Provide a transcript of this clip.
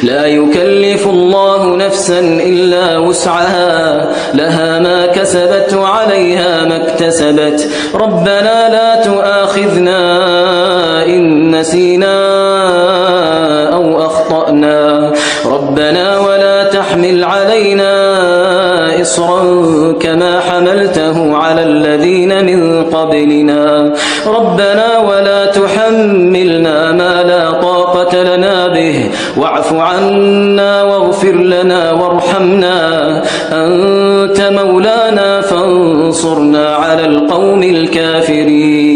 لا يكلف الله نفسا إلا وسعها لها ما كسبت وعليها ما اكتسبت ربنا لا تؤاخذنا إن نسينا أو أخطأنا ربنا ولا تحمل علينا إصرا كما حملته على الذين من قبلنا ربنا ولا تحملنا ما لا طاقة لنا به واعف عنا واغفر لنا وارحمنا أنت مولانا فانصرنا على القوم الكافرين